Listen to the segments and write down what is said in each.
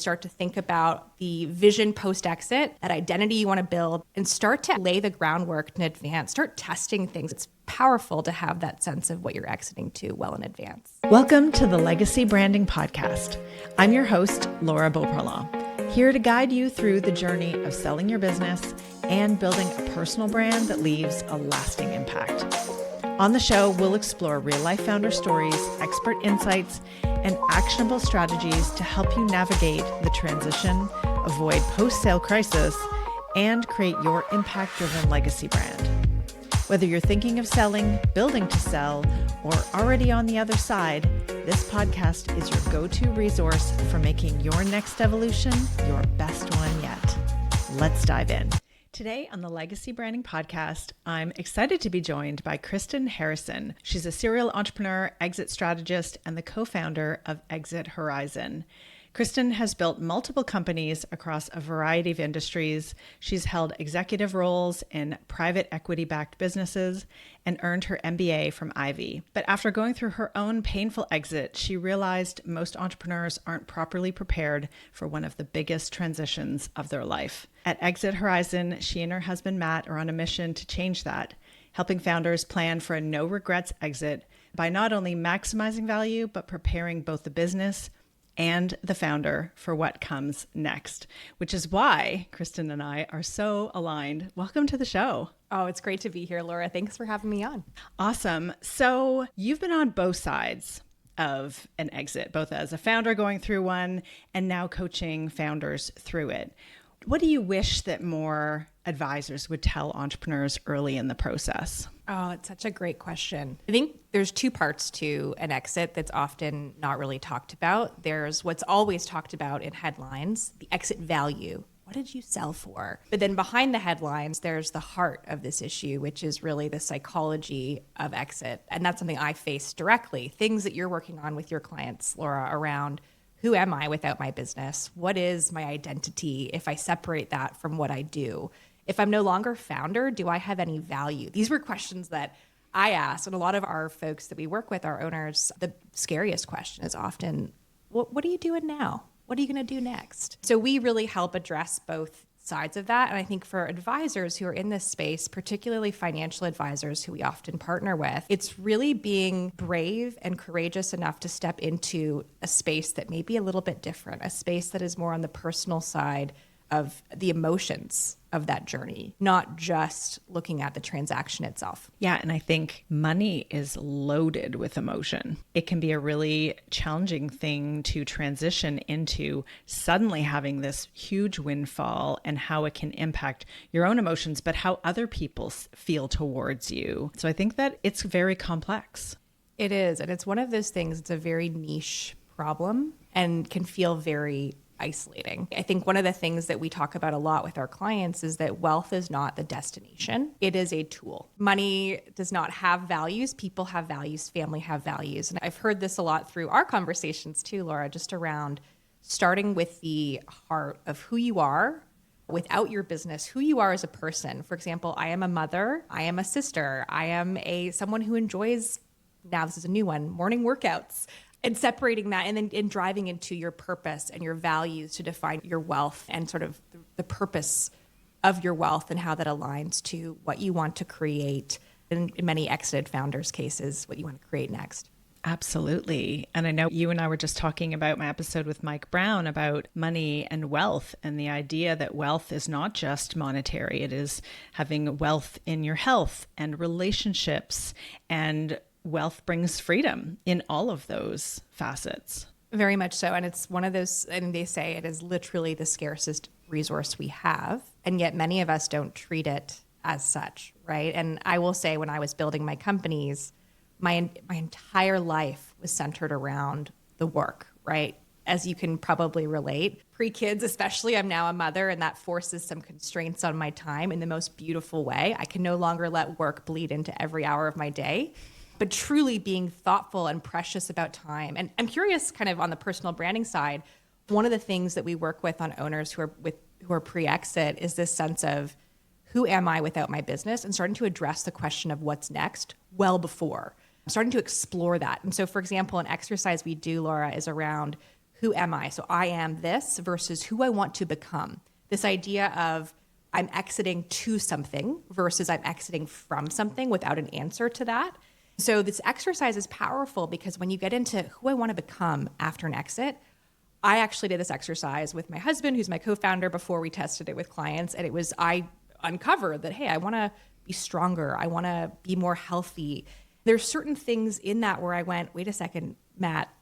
Start to think about the vision post-exit, that identity you want to build, and start to lay the groundwork in advance. Start testing things. It's powerful to have that sense of what you're exiting to well in advance. Welcome to the Legacy Branding Podcast. I'm your host, Laura Beauprelant, here to guide you through the journey of selling your business and building a personal brand that leaves a lasting impact. On the show, we'll explore real-life founder stories, expert insights, and actionable strategies to help you navigate the transition, avoid post-sale crisis, and create your impact-driven legacy brand. Whether you're thinking of selling, building to sell, or already on the other side, this podcast is your go-to resource for making your next evolution your best one yet. Let's dive in. Today on the Legacy Branding Podcast, I'm excited to be joined by Krystyn Harrison. She's a serial entrepreneur, exit strategist, and the co-founder of Exit Horizon. Krystyn has built multiple companies across a variety of industries. She's held executive roles in private equity-backed businesses and earned her MBA from Ivy. But after going through her own painful exit, she realized most entrepreneurs aren't properly prepared for one of the biggest transitions of their life. At Exit Horizon, she and her husband Matt are on a mission to change that, helping founders plan for a no-regrets exit by not only maximizing value, but preparing both the business and the founder for what comes next, which is why Krystyn and I are so aligned. Welcome to the show. Oh, it's great to be here, Laura. Thanks for having me on. Awesome. So you've been on both sides of an exit, both as a founder going through one and now coaching founders through it. What do you wish that more advisors would tell entrepreneurs early in the process? Oh, it's such a great question. I think there's two parts to an exit that's often not really talked about. There's what's always talked about in headlines, the exit value. What did you sell for? But then behind the headlines, there's the heart of this issue, which is really the psychology of exit. And that's something I face directly. Things that you're working on with your clients, Laura, around who am I without my business? What is my identity if I separate that from what I do? If I'm no longer founder, do I have any value? These were questions that I asked, and a lot of our folks that we work with, our owners, the scariest question is often, what are you doing now? What are you going to do next? So we really help address both sides of that. And I think for advisors who are in this space, particularly financial advisors who we often partner with, it's really being brave and courageous enough to step into a space that may be a little bit different, a space that is more on the personal side of the emotions of that journey, not just looking at the transaction itself. Yeah, and I think money is loaded with emotion. It can be a really challenging thing to transition into suddenly having this huge windfall and how it can impact your own emotions, but how other people feel towards you. So I think that it's very complex. It is, and it's one of those things, it's a very niche problem and can feel very isolating. I think one of the things that we talk about a lot with our clients is that wealth is not the destination. It is a tool. Money does not have values. People have values. Family have values. And I've heard this a lot through our conversations too, Laura, just around starting with the heart of who you are without your business, who you are as a person. For example, I am a mother. I am a sister. I am someone who enjoys, now this is a new one, morning workouts. And separating that and then driving into your purpose and your values to define your wealth and sort of the purpose of your wealth and how that aligns to what you want to create, in many exited founders' cases, what you want to create next. Absolutely. And I know you and I were just talking about my episode with Mike Brown about money and wealth and the idea that wealth is not just monetary. It is having wealth in your health and relationships, and wealth brings freedom in all of those facets. Very much so. And it's one of those, and they say it is literally the scarcest resource we have. And yet many of us don't treat it as such, right? And I will say when I was building my companies, my entire life was centered around the work, right? As you can probably relate. Pre-kids especially, I'm now a mother, and that forces some constraints on my time in the most beautiful way. I can no longer let work bleed into every hour of my day, but truly being thoughtful and precious about time. And I'm curious, kind of on the personal branding side, one of the things that we work with on owners who are pre-exit is this sense of who am I without my business, and starting to address the question of what's next well before. I'm starting to explore that. And so, for example, an exercise we do, Laura, is around who am I? So I am this versus who I want to become. This idea of I'm exiting to something versus I'm exiting from something without an answer to that. So this exercise is powerful because when you get into who I want to become after an exit, I actually did this exercise with my husband, who's my co-founder, before we tested it with clients. And I uncovered that, hey, I want to be stronger. I want to be more healthy. There's certain things in that where I went, wait a second, Matt,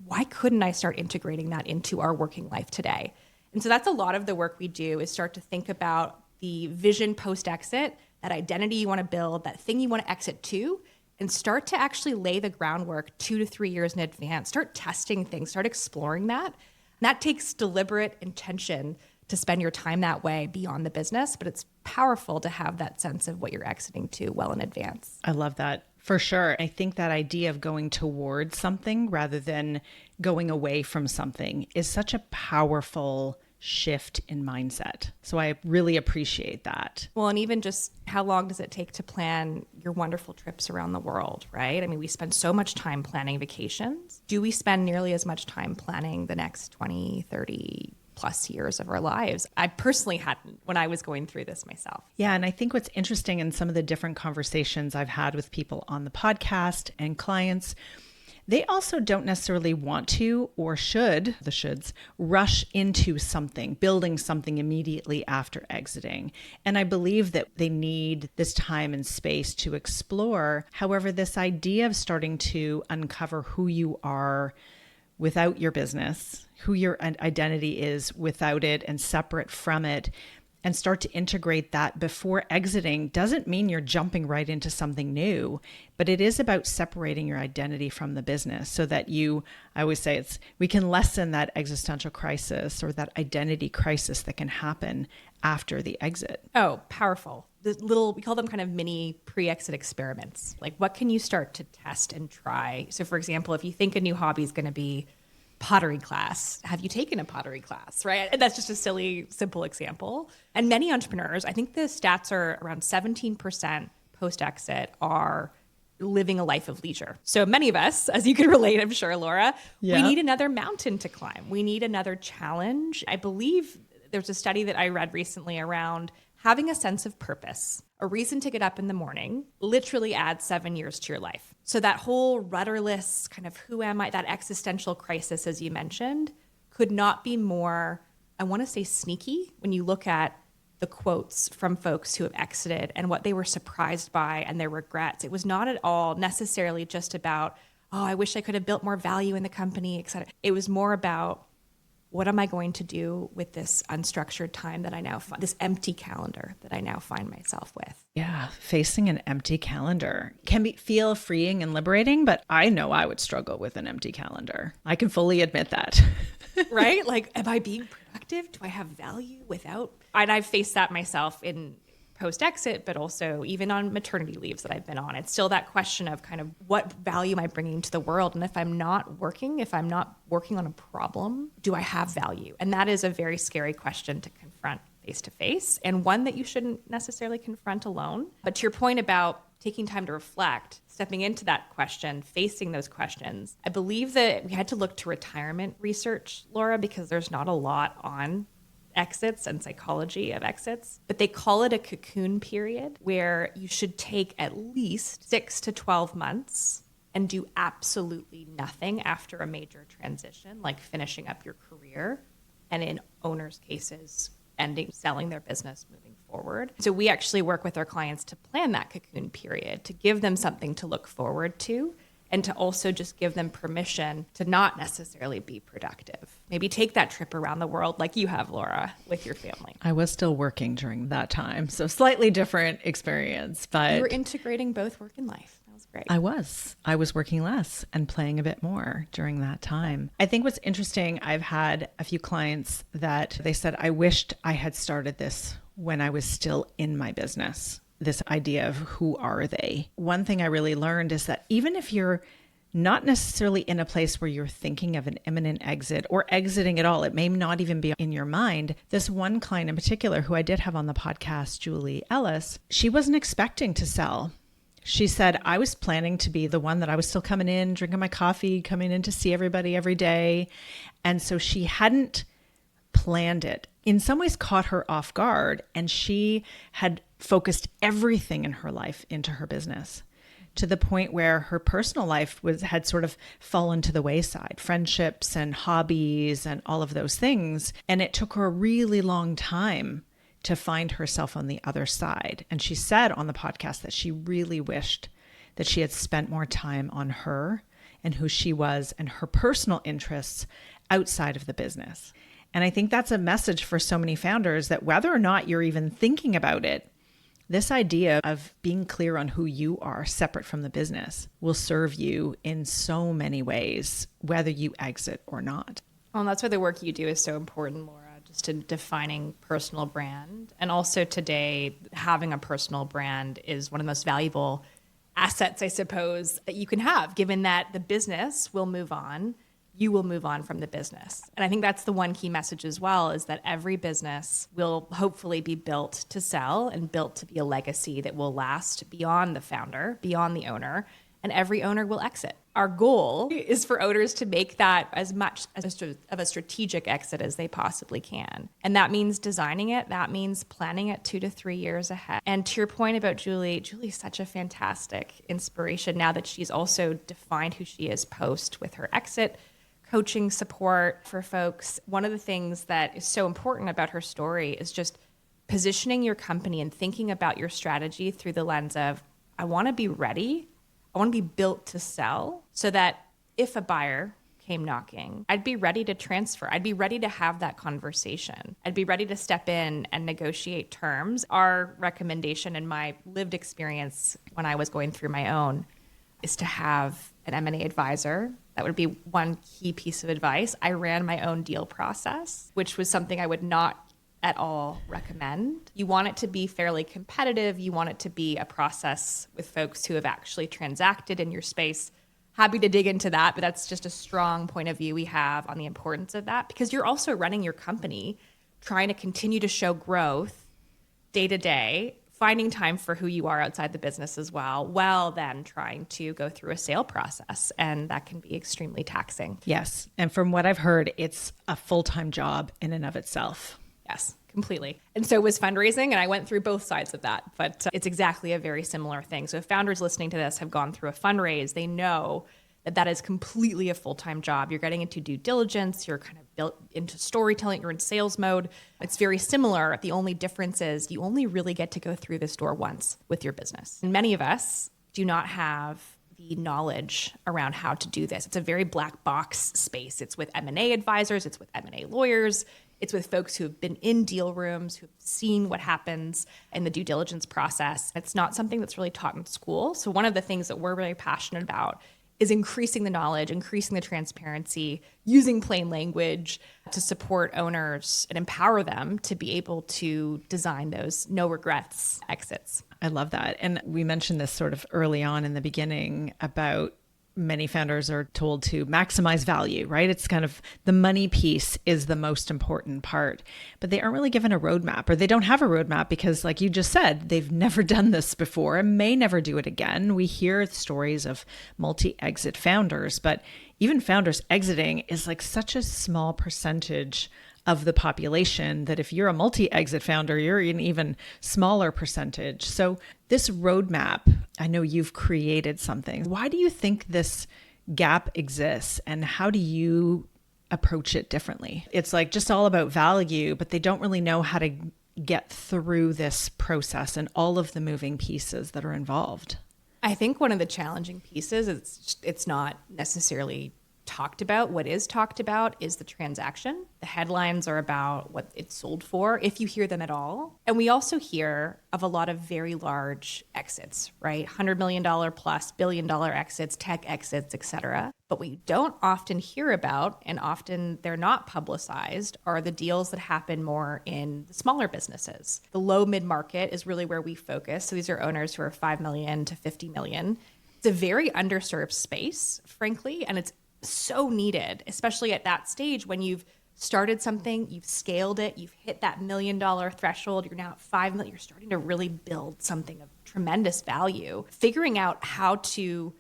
why couldn't I start integrating that into our working life today? And so that's a lot of the work we do, is start to think about the vision post-exit, that identity you want to build, that thing you want to exit to, and start to actually lay the groundwork 2 to 3 years in advance. Start testing things, start exploring that. And that takes deliberate intention to spend your time that way beyond the business, but it's powerful to have that sense of what you're exiting to well in advance. I love that. For sure. I think that idea of going towards something rather than going away from something is such a powerful shift in mindset. So I really appreciate that. Well, and even just how long does it take to plan your wonderful trips around the world, right? I mean, we spend so much time planning vacations. Do we spend nearly as much time planning the next 20, 30 plus years of our lives? I personally hadn't when I was going through this myself. Yeah. And I think what's interesting in some of the different conversations I've had with people on the podcast and clients, they also don't necessarily want to or should, the shoulds, rush into something, building something immediately after exiting. And I believe that they need this time and space to explore. However, this idea of starting to uncover who you are without your business, who your identity is without it and separate from it, and start to integrate that before exiting doesn't mean you're jumping right into something new, but it is about separating your identity from the business so that I always say we can lessen that existential crisis or that identity crisis that can happen after the exit. Oh, powerful. We call them kind of mini pre-exit experiments. Like, what can you start to test and try? So for example, if you think a new hobby is going to be pottery class, have you taken a pottery class, right? And that's just a silly, simple example. And many entrepreneurs, I think the stats are around 17% post-exit are living a life of leisure. So many of us, as you can relate, I'm sure, Laura, we need another mountain to climb. We need another challenge. I believe there's a study that I read recently around having a sense of purpose, a reason to get up in the morning, literally adds 7 years to your life. So that whole rudderless kind of who am I, that existential crisis, as you mentioned, could not be more, I want to say, sneaky when you look at the quotes from folks who have exited and what they were surprised by and their regrets. It was not at all necessarily just about, oh, I wish I could have built more value in the company, et cetera. It was more about, what am I going to do with this unstructured time that I now find, this empty calendar that I now find myself with? Yeah, facing an empty calendar can feel freeing and liberating, but I know I would struggle with an empty calendar. I can fully admit that. Right? Like, am I being productive? Do I have value without? And I've faced that myself in post-exit, but also even on maternity leaves that I've been on. It's still that question of kind of what value am I bringing to the world? And if I'm not working on a problem, do I have value? And that is a very scary question to confront face to face, and one that you shouldn't necessarily confront alone. But to your point about taking time to reflect, stepping into that question, facing those questions, I believe that we had to look to retirement research, Laura, because there's not a lot on exits and psychology of exits, but they call it a cocoon period where you should take at least 6 to 12 months and do absolutely nothing after a major transition, like finishing up your career, and in owners' cases, selling their business, moving forward. So we actually work with our clients to plan that cocoon period, to give them something to look forward to, and to also just give them permission to not necessarily be productive. Maybe take that trip around the world like you have, Laura, with your family. I was still working during that time, so slightly different experience, but you were integrating both work and life. That was great. I was working less and playing a bit more during that time. I think what's interesting, I've had a few clients that they said, I wished I had started this when I was still in my business. This idea of who are they? One thing I really learned is that even if you're not necessarily in a place where you're thinking of an imminent exit or exiting at all, it may not even be in your mind. This one client in particular, who I did have on the podcast, Julie Ellis, she wasn't expecting to sell. She said, I was planning to be the one that I was still coming in, drinking my coffee, coming in to see everybody every day. And so she hadn't planned it. In some ways caught her off guard, and she had focused everything in her life into her business, to the point where her personal life had sort of fallen to the wayside, friendships and hobbies and all of those things. And it took her a really long time to find herself on the other side. And she said on the podcast that she really wished that she had spent more time on her and who she was and her personal interests outside of the business. And I think that's a message for so many founders, that whether or not you're even thinking about it, this idea of being clear on who you are separate from the business will serve you in so many ways, whether you exit or not. Well, and that's why the work you do is so important, Laura, just in defining personal brand. And also today, having a personal brand is one of the most valuable assets, I suppose, that you can have, given that the business will move on. You will move on from the business. And I think that's the one key message as well, is that every business will hopefully be built to sell and built to be a legacy that will last beyond the founder, beyond the owner, and every owner will exit. Our goal is for owners to make that as much of a strategic exit as they possibly can. And that means designing it. That means planning it 2 to 3 years ahead. And to your point about Julie's such a fantastic inspiration now that she's also defined who she is post with her exit, coaching support for folks. One of the things that is so important about her story is just positioning your company and thinking about your strategy through the lens of, I want to be ready. I want to be built to sell, so that if a buyer came knocking, I'd be ready to transfer. I'd be ready to have that conversation. I'd be ready to step in and negotiate terms. Our recommendation and my lived experience when I was going through my own is to have an M&A advisor. That would be one key piece of advice. I ran my own deal process, which was something I would not at all recommend. You want it to be fairly competitive. You want it to be a process with folks who have actually transacted in your space. Happy to dig into that, but that's just a strong point of view we have on the importance of that, because you're also running your company, trying to continue to show growth day to day, finding time for who you are outside the business as well, while then trying to go through a sale process. And that can be extremely taxing. Yes. And from what I've heard, it's a full-time job in and of itself. Yes, completely. And so was fundraising, and I went through both sides of that, but it's exactly a very similar thing. So if founders listening to this have gone through a fundraise, they know that that is completely a full-time job. You're getting into due diligence, you're kind of built into storytelling, you're in sales mode. It's very similar. The only difference is you only really get to go through this door once with your business. And many of us do not have the knowledge around how to do this. It's a very black box space. It's with M&A advisors, it's with M&A lawyers, it's with folks who have been in deal rooms, who've seen what happens in the due diligence process. It's not something that's really taught in school. So one of the things that we're really passionate about is increasing the knowledge, increasing the transparency, using plain language to support owners and empower them to be able to design those no regrets exits. I love that. And we mentioned this sort of early on in the beginning about many founders are told to maximize value, right? It's kind of the money piece is the most important part, but they aren't really given a roadmap, or they don't have a roadmap because, like you just said, they've never done this before and may never do it again. We hear stories of multi-exit founders, but even founders exiting is like such a small percentage of the population that if you're a multi-exit founder, you're an even smaller percentage. So this roadmap, I know you've created something. Why do you think this gap exists, and how do you approach it differently? It's like just all about value, but they don't really know how to get through this process and all of the moving pieces that are involved. I think one of the challenging pieces is it's not necessarily talked about. What is talked about is the transaction. The headlines are about what it's sold for, if you hear them at all. And we also hear of a lot of very large exits, right? $100 million plus, billion-dollar exits, tech exits, et cetera. But what you don't often hear about, and often they're not publicized, are the deals that happen more in the smaller businesses. The low mid-market is really where we focus. So these are owners who are 5 million to 50 million. It's a very underserved space, frankly, and it's so needed, especially at that stage when you've started something, you've scaled it, you've hit that $1 million threshold, you're now at 5 million, you're starting to really build something of tremendous value. Figuring out how to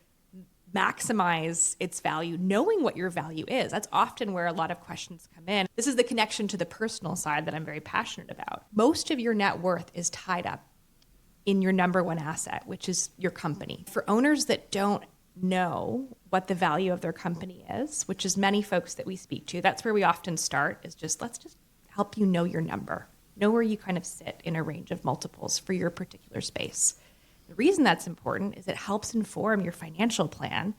maximize its value, knowing what your value is. That's often where a lot of questions come in. This is the connection to the personal side that I'm very passionate about. Most of your net worth is tied up in your number one asset, which is your company. For owners that don't know what the value of their company is, which is many folks that we speak to, that's where we often start, is let's just help you know your number, know where you kind of sit in a range of multiples for your particular space. The reason that's important is it helps inform your financial plan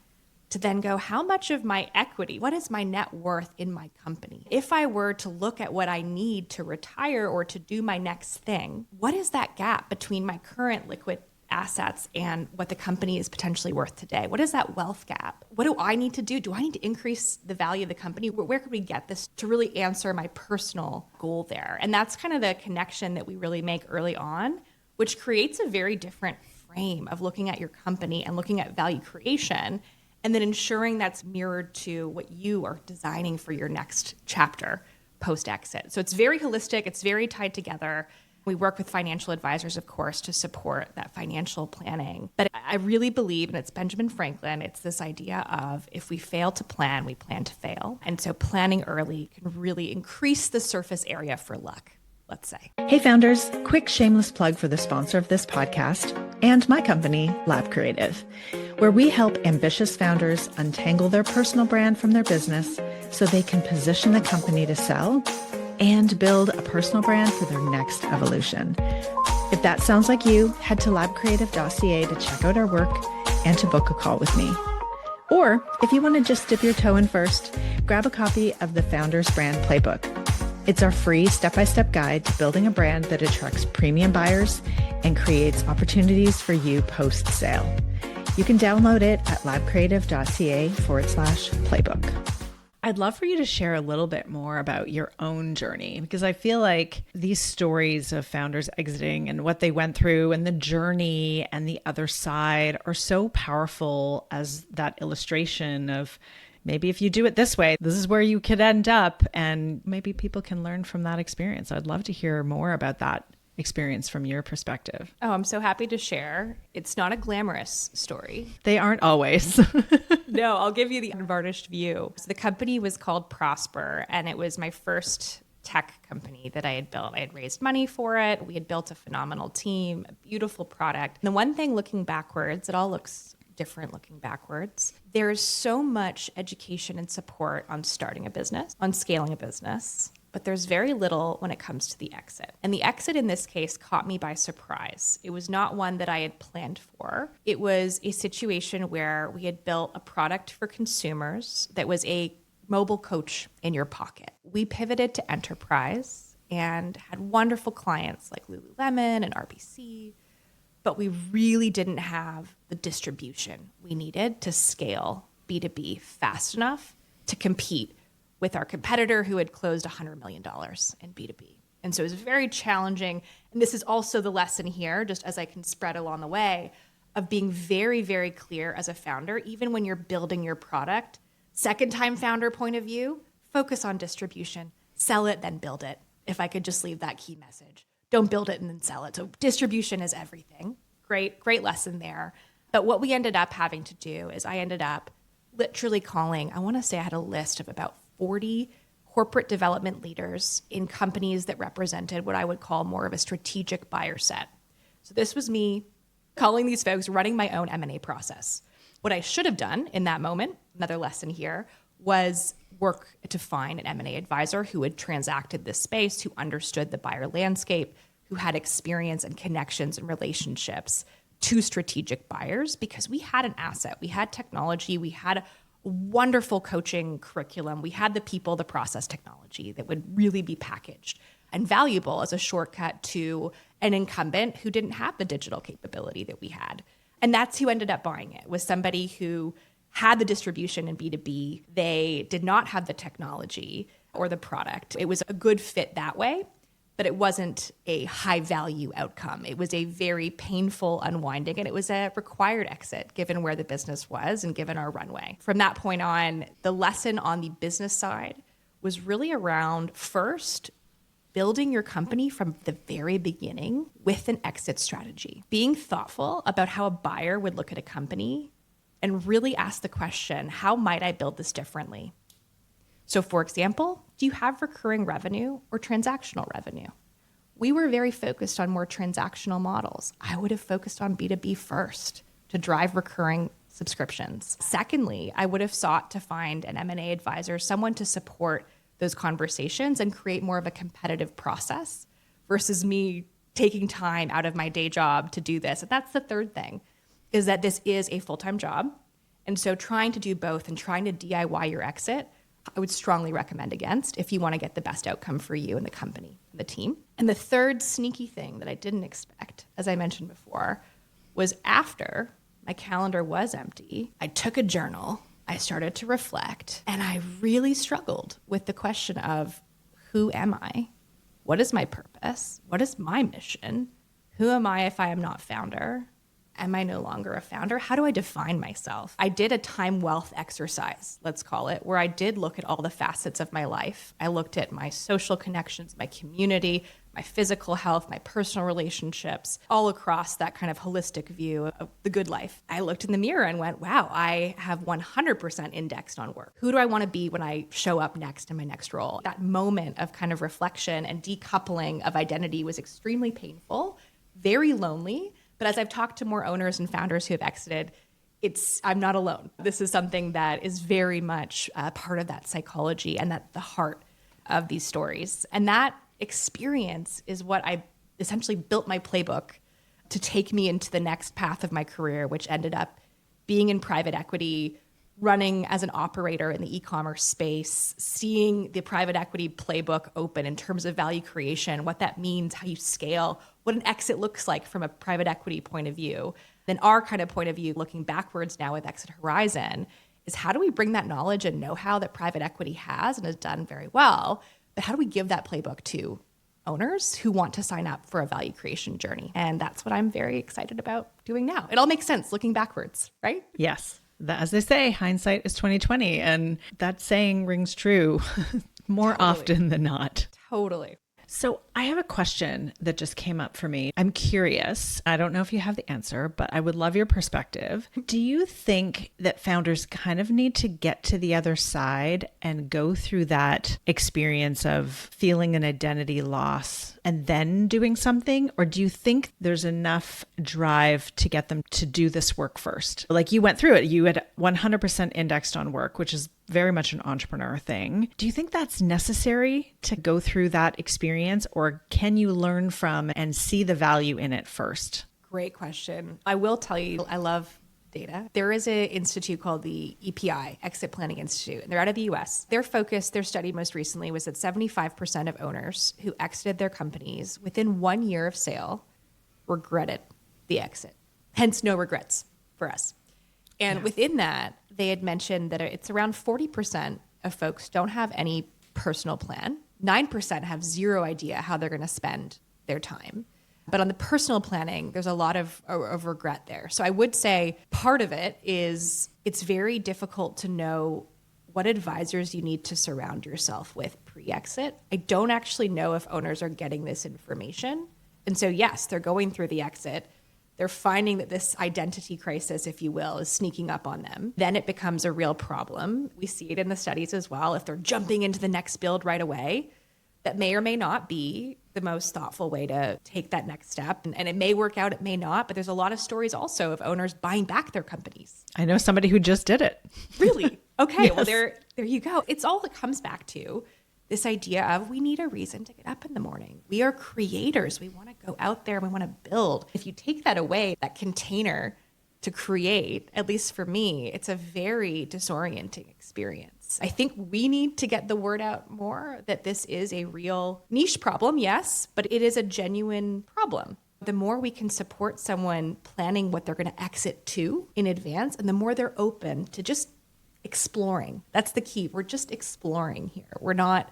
to then go, how much of my equity, what is my net worth in my company? If I were to look at what I need to retire or to do my next thing, what is that gap between my current liquid assets and what the company is potentially worth today? What is that wealth gap? What do I need to do? Do I need to increase the value of the company? Where could we get this to really answer my personal goal there? And that's kind of the connection that we really make early on, which creates a very different frame of looking at your company and looking at value creation, and then ensuring that's mirrored to what you are designing for your next chapter post-exit. So it's very holistic. It's very tied together. We work with financial advisors, of course, to support that financial planning. But I really believe, and it's Benjamin Franklin, it's this idea of if we fail to plan, we plan to fail. And so planning early can really increase the surface area for luck, let's say. Hey founders, quick shameless plug for the sponsor of this podcast and my company, Lab Creative, where we help ambitious founders untangle their personal brand from their business so they can position the company to sell and build a personal brand for their next evolution. If that sounds like you, head to labcreative.ca to check out our work and to book a call with me. Or if you want to just dip your toe in first, grab a copy of the Founders Brand Playbook. It's our free step-by-step guide to building a brand that attracts premium buyers and creates opportunities for you post-sale. You can download it at labcreative.ca/playbook. I'd love for you to share a little bit more about your own journey, because I feel like these stories of founders exiting and what they went through and the journey and the other side are so powerful as that illustration of maybe if you do it this way, this is where you could end up, and maybe people can learn from that experience. I'd love to hear more about that experience from your perspective. Oh, I'm so happy to share. It's not a glamorous story. They aren't always. No, I'll give you the unvarnished view. So the company was called Prosper, and it was my first tech company that I had built. I had raised money for it. We had built a phenomenal team, a beautiful product. And the one thing looking backwards, it all looks different looking backwards. There's so much education and support on starting a business, on scaling a business, but there's very little when it comes to the exit. And the exit in this case caught me by surprise. It was not one that I had planned for. It was a situation where we had built a product for consumers that was a mobile coach in your pocket. We pivoted to enterprise and had wonderful clients like Lululemon and RBC, but we really didn't have the distribution we needed to scale B2B fast enough to compete with our competitor who had closed $100 million in B2B. And so it was very challenging. And this is also the lesson here, just as I can spread along the way, of being very, very clear as a founder, even when you're building your product. Second time founder point of view, focus on distribution, sell it, then build it. If I could just leave that key message. Don't build it and then sell it. So distribution is everything. Great lesson there. But what we ended up having to do is I ended up literally calling, I want to say I had a list of about 40 corporate development leaders in companies that represented what I would call more of a strategic buyer set. So this was me calling these folks, running my own M&A process. What I should have done in that moment, another lesson here, was work to find an M&A advisor who had transacted this space, who understood the buyer landscape, who had experience and connections and relationships to strategic buyers, because we had an asset, we had technology, we had a wonderful coaching curriculum, we had the people, the process technology that would really be packaged and valuable as a shortcut to an incumbent who didn't have the digital capability that we had. And that's who ended up buying it, was somebody who had the distribution in B2B. They did not have the technology or the product. It was a good fit that way, but it wasn't a high value outcome. It was a very painful unwinding, and it was a required exit given where the business was and given our runway. From that point on, the lesson on the business side was really around first building your company from the very beginning with an exit strategy, being thoughtful about how a buyer would look at a company and really ask the question, how might I build this differently? So for example, do you have recurring revenue or transactional revenue? We were very focused on more transactional models. I would have focused on B2B first to drive recurring subscriptions. Secondly, I would have sought to find an M&A advisor, someone to support those conversations and create more of a competitive process versus me taking time out of my day job to do this. And that's the third thing, is that this is a full-time job. And so trying to do both and trying to DIY your exit, I would strongly recommend against if you want to get the best outcome for you and the company, and the team. And the third sneaky thing that I didn't expect, as I mentioned before, was after my calendar was empty, I took a journal, I started to reflect, and I really struggled with the question of, who am I? What is my purpose? What is my mission? Who am I if I am not founder? Am I no longer a founder? How do I define myself? I did a time wealth exercise, let's call it, where I did look at all the facets of my life. I looked at my social connections, my community, my physical health, my personal relationships, all across that kind of holistic view of the good life. I looked in the mirror and went, wow, I have 100% indexed on work. Who do I want to be when I show up next in my next role? That moment of kind of reflection and decoupling of identity was extremely painful, very lonely. But as I've talked to more owners and founders who have exited, I'm not alone. This is something that is very much part of that psychology and the heart of these stories. And that experience is what I essentially built my playbook to take me into the next path of my career, which ended up being in private equity, running as an operator in the e-commerce space, seeing the private equity playbook open in terms of value creation, what that means, how you scale, what an exit looks like from a private equity point of view. Then our kind of point of view, looking backwards now with Exit Horizon, is how do we bring that knowledge and know-how that private equity has and has done very well, but how do we give that playbook to owners who want to sign up for a value creation journey? And that's what I'm very excited about doing now. It all makes sense looking backwards, right? Yes. As they say, hindsight is 20/20, and that saying rings true more often than not. Totally. So I have a question that just came up for me. I'm curious. I don't know if you have the answer, but I would love your perspective. Do you think that founders kind of need to get to the other side and go through that experience of feeling an identity loss and then doing something? Or do you think there's enough drive to get them to do this work first? Like you went through it, you had 100% indexed on work, which is very much an entrepreneur thing. Do you think that's necessary to go through that experience, or can you learn from and see the value in it first? Great question. I will tell you, I love data. There is an institute called the EPI, Exit Planning Institute, and they're out of the US. Their focus, their study most recently was that 75% of owners who exited their companies within 1 year of sale regretted the exit. Hence, no regrets for us. And within that, they had mentioned that it's around 40% of folks don't have any personal plan. 9% have zero idea how they're going to spend their time. But on the personal planning, there's a lot of regret there. So I would say part of it is it's very difficult to know what advisors you need to surround yourself with pre-exit. I don't actually know if owners are getting this information. And so yes, they're going through the exit. They're finding that this identity crisis, if you will, is sneaking up on them. Then it becomes a real problem. We see it in the studies as well. If they're jumping into the next build right away, that may or may not be the most thoughtful way to take that next step. And it may work out, it may not, but there's a lot of stories also of owners buying back their companies. I know somebody who just did it. Really? Okay, Yes. Well, there you go. It's all that comes back to this idea of we need a reason to get up in the morning. We are creators. We want to go out there. We want to build. If you take that away, that container to create, at least for me, it's a very disorienting experience. I think we need to get the word out more that this is a real niche problem, yes, but it is a genuine problem. The more we can support someone planning what they're going to exit to in advance, and the more they're open to just exploring. That's the key. We're just exploring here. We're not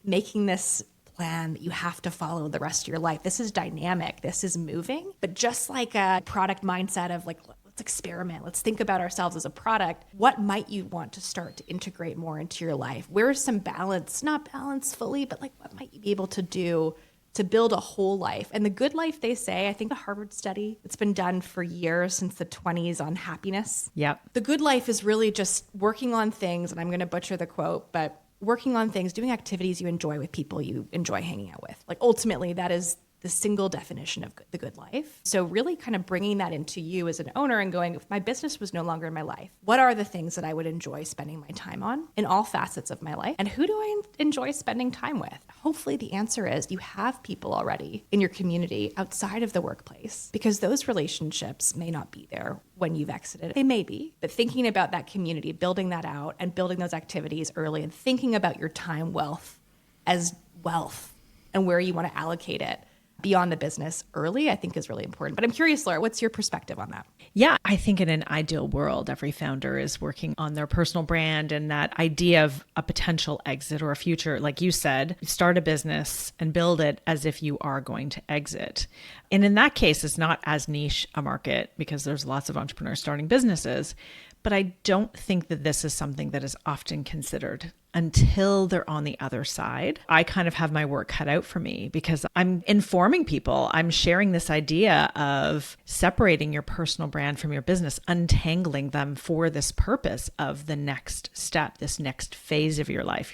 making this plan that you have to follow the rest of your life. This is dynamic. This is moving. But just like a product mindset of like, let's experiment. Let's think about ourselves as a product. What might you want to start to integrate more into your life? Where is some balance? Not balance fully, but like what might you be able to do to build a whole life. And the good life, they say, I think the Harvard study, it's been done for years since the 20s on happiness. Yep. The good life is really just working on things, and I'm going to butcher the quote, but working on things, doing activities you enjoy with people you enjoy hanging out with. Like ultimately, that is the single definition of the good life. So really kind of bringing that into you as an owner and going, if my business was no longer in my life, what are the things that I would enjoy spending my time on in all facets of my life? And who do I enjoy spending time with? Hopefully the answer is you have people already in your community outside of the workplace, because those relationships may not be there when you've exited. They may be, but thinking about that community, building that out and building those activities early and thinking about your time wealth as wealth and where you want to allocate it beyond the business early, I think is really important. But I'm curious, Laura, what's your perspective on that? Yeah, I think in an ideal world, every founder is working on their personal brand, and that idea of a potential exit or a future, like you said, start a business and build it as if you are going to exit. And in that case, it's not as niche a market because there's lots of entrepreneurs starting businesses. But I don't think that this is something that is often considered until they're on the other side. I kind of have my work cut out for me because I'm informing people. I'm sharing this idea of separating your personal brand from your business, untangling them for this purpose of the next step, this next phase of your life,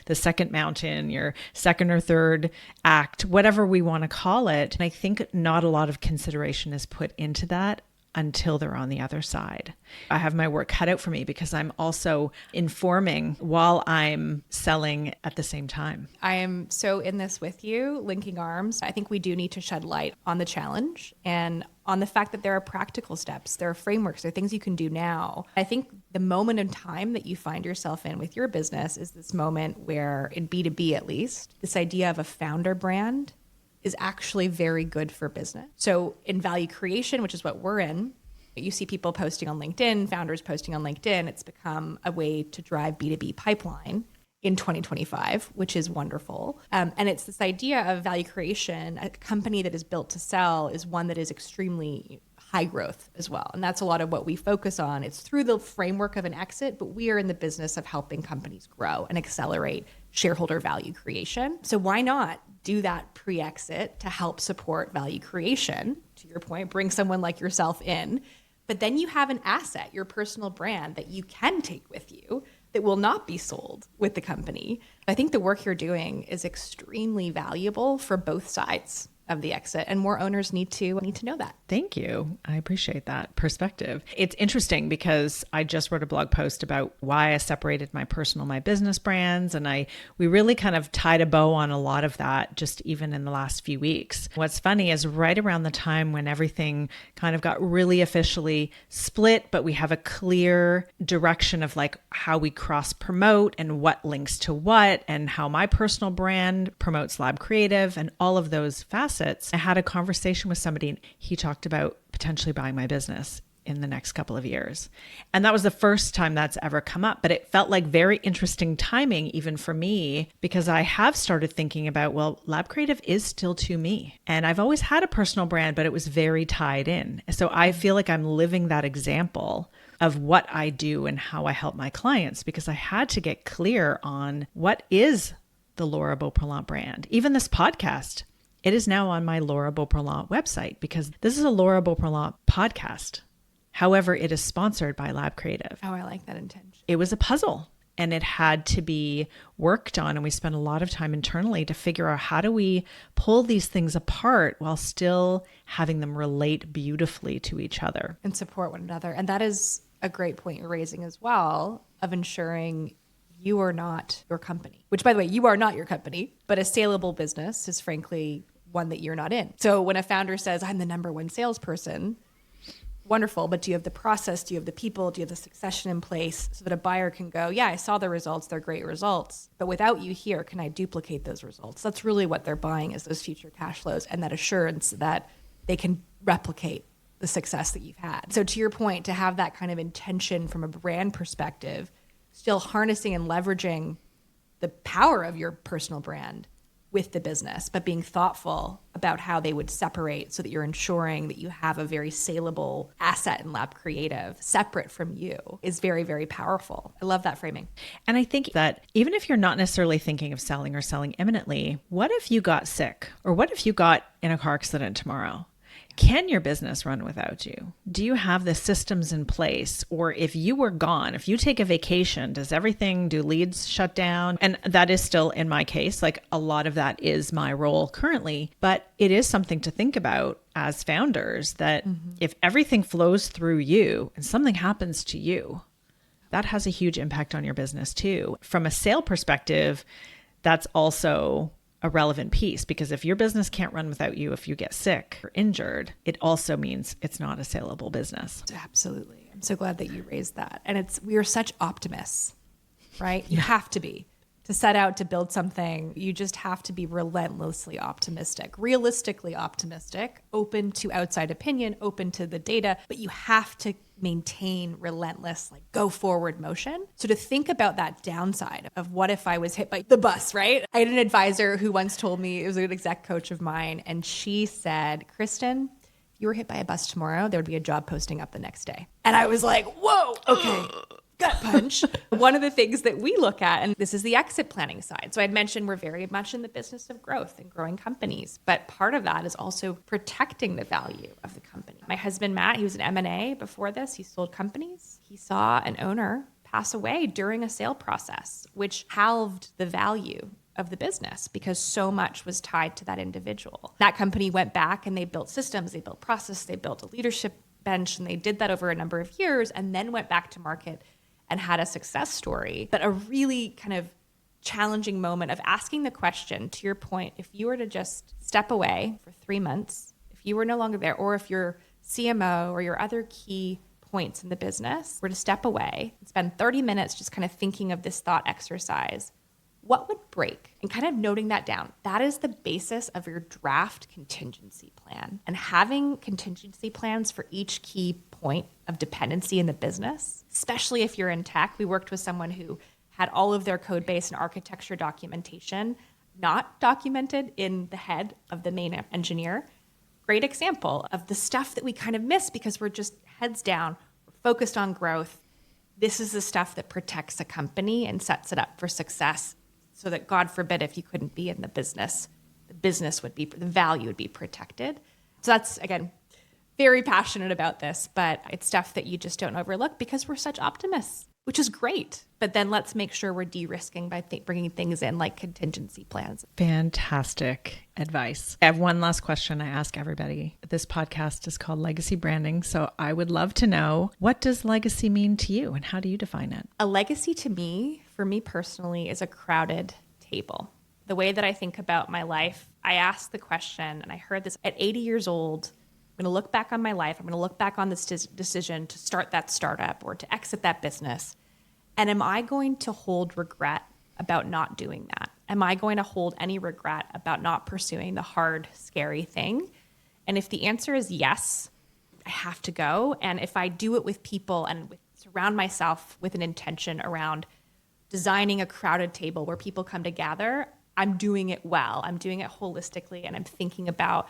the second mountain, your second or third act, whatever we want to call it. And I think not a lot of consideration is put into that until they're on the other side. I have my work cut out for me because I'm also informing while I'm selling at the same time. I am so in this with you, linking arms. I think we do need to shed light on the challenge and on the fact that there are practical steps, there are frameworks, there are things you can do now. I think the moment in time that you find yourself in with your business is this moment where, in B2B at least, this idea of a founder brand is actually very good for business. So in value creation, which is what we're in, you see people posting on LinkedIn, founders posting on LinkedIn. It's become a way to drive B2B pipeline in 2025, which is wonderful. And it's this idea of value creation. A company that is built to sell is one that is extremely high growth as well. And that's a lot of what we focus on. It's through the framework of an exit, but we are in the business of helping companies grow and accelerate shareholder value creation. So why not do that pre-exit to help support value creation? To your point, bring someone like yourself in, but then you have an asset, your personal brand that you can take with you that will not be sold with the company. I think the work you're doing is extremely valuable for both sides of the exit, and more owners need to know that. Thank you. I appreciate that perspective. It's interesting because I just wrote a blog post about why I separated my personal, my business brands, and we really kind of tied a bow on a lot of that just even in the last few weeks. What's funny is right around the time when everything kind of got really officially split, but we have a clear direction of like how we cross promote and what links to what and how my personal brand promotes Lab Creative and all of those facets. I had a conversation with somebody and he talked about potentially buying my business in the next couple of years. And that was the first time that's ever come up, but it felt like very interesting timing even for me because I have started thinking about, well, Lab Creative is still to me. And I've always had a personal brand, but it was very tied in. So I feel like I'm living that example of what I do and how I help my clients because I had to get clear on what is the Laura Beauprelant brand. Even this podcast, it is now on my Laura Beauprelant website because this is a Laura Beauprelant podcast. However, it is sponsored by Lab Creative. Oh, I like that intention. It was a puzzle and it had to be worked on. And we spent a lot of time internally to figure out how do we pull these things apart while still having them relate beautifully to each other. And support one another. And that is a great point you're raising as well of ensuring you are not your company, which by the way, you are not your company, but a saleable business is frankly one that you're not in. So when a founder says, I'm the number one salesperson, wonderful, but do you have the process? Do you have the people? Do you have the succession in place so that a buyer can go, yeah, I saw the results. They're great results, but without you here, can I duplicate those results? That's really what they're buying is those future cash flows and that assurance that they can replicate the success that you've had. So to your point, to have that kind of intention from a brand perspective, still harnessing and leveraging the power of your personal brand, with the business, but being thoughtful about how they would separate so that you're ensuring that you have a very saleable asset in Lab Creative separate from you is very, very powerful. I love that framing. And I think that even if you're not necessarily thinking of selling or selling imminently, what if you got sick? Or what if you got in a car accident tomorrow? Can your business run without you? Do you have the systems in place? Or if you were gone, if you take a vacation, do leads shut down? And that is still in my case, like a lot of that is my role currently, but it is something to think about as founders that if everything flows through you and something happens to you, that has a huge impact on your business too. From a sale perspective, that's also a relevant piece, because if your business can't run without you, if you get sick or injured, it also means it's not a saleable business. Absolutely. I'm so glad that you raised that. And we are such optimists, right? You have to be. To set out to build something, you just have to be relentlessly optimistic, realistically optimistic, open to outside opinion, open to the data, but you have to maintain relentless, like go forward motion. So to think about that downside of what if I was hit by the bus, right? I had an advisor who once told me, it was an exec coach of mine, and she said, Krystyn, if you were hit by a bus tomorrow, there would be a job posting up the next day. And I was like, whoa, okay. Gut punch. One of the things that we look at, and this is the exit planning side. So I'd mentioned we're very much in the business of growth and growing companies, but part of that is also protecting the value of the company. My husband, Matt, he was an M&A before this. He sold companies. He saw an owner pass away during a sale process, which halved the value of the business because so much was tied to that individual. That company went back and they built systems, they built process, they built a leadership bench, and they did that over a number of years and then went back to market and had a success story. But a really kind of challenging moment of asking the question, to your point, if you were to just step away for 3 months, if you were no longer there, or if your CMO or your other key points in the business were to step away and spend 30 minutes just kind of thinking of this thought exercise, what would break? And kind of noting that down. That is the basis of your draft contingency plan. And having contingency plans for each key point of dependency in the business, especially if you're in tech. We worked with someone who had all of their code base and architecture documentation not documented in the head of the main engineer. Great example of the stuff that we kind of miss because we're just heads down, we're focused on growth. This is the stuff that protects a company and sets it up for success, so that God forbid if you couldn't be in the business would be, the value would be protected. So that's, again, very passionate about this, but it's stuff that you just don't overlook because we're such optimists, which is great. But then let's make sure we're de-risking by bringing things in like contingency plans. Fantastic advice. I have one last question I ask everybody. This podcast is called Legacy Branding. So I would love to know, what does legacy mean to you and how do you define it? A legacy to me, for me personally, is a crowded table. The way that I think about my life, I ask the question, and I heard this at 80 years old, I'm going to look back on my life. I'm going to look back on this decision to start that startup or to exit that business. And am I going to hold regret about not doing that? Am I going to hold any regret about not pursuing the hard, scary thing? And if the answer is yes, I have to go. And if I do it with people and surround myself with an intention around designing a crowded table where people come together, I'm doing it well. I'm doing it holistically, and I'm thinking about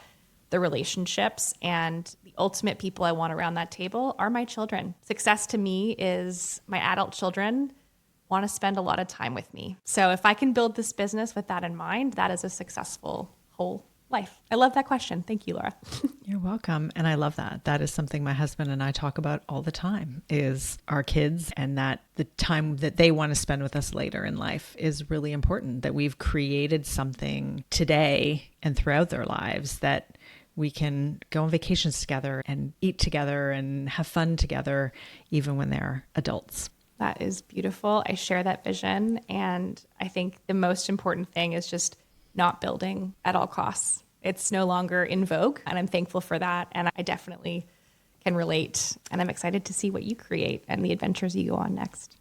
the relationships, and the ultimate people I want around that table are my children. Success to me is my adult children want to spend a lot of time with me. So if I can build this business with that in mind, that is a successful whole life. I love that question. Thank you, Laura. You're welcome. And I love that. That is something my husband and I talk about all the time, is our kids, and that the time that they want to spend with us later in life is really important, that we've created something today and throughout their lives that we can go on vacations together and eat together and have fun together, even when they're adults. That is beautiful. I share that vision. And I think the most important thing is just not building at all costs. It's no longer in vogue, and I'm thankful for that. And I definitely can relate. And I'm excited to see what you create and the adventures you go on next.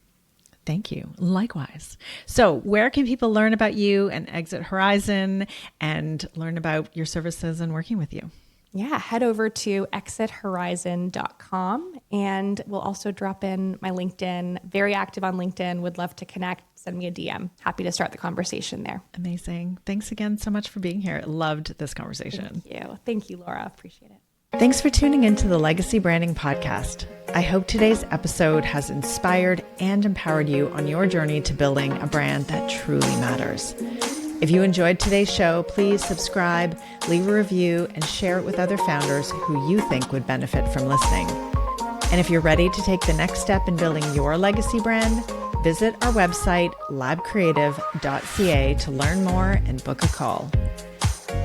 Thank you. Likewise. So where can people learn about you and Exit Horizon and learn about your services and working with you? Yeah, head over to exithorizon.com, and we'll also drop in my LinkedIn. Very active on LinkedIn. Would love to connect. Send me a DM. Happy to start the conversation there. Amazing. Thanks again so much for being here. Loved this conversation. Thank you. Thank you, Laura. Appreciate it. Thanks for tuning into the Legacy Branding Podcast. I hope today's episode has inspired and empowered you on your journey to building a brand that truly matters. If you enjoyed today's show, please subscribe, leave a review, and share it with other founders who you think would benefit from listening. And if you're ready to take the next step in building your legacy brand, visit our website, labcreative.ca, to learn more and book a call.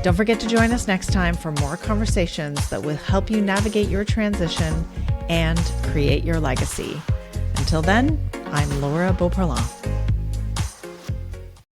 Don't forget to join us next time for more conversations that will help you navigate your transition and create your legacy. Until then, I'm Laura Beauparlant.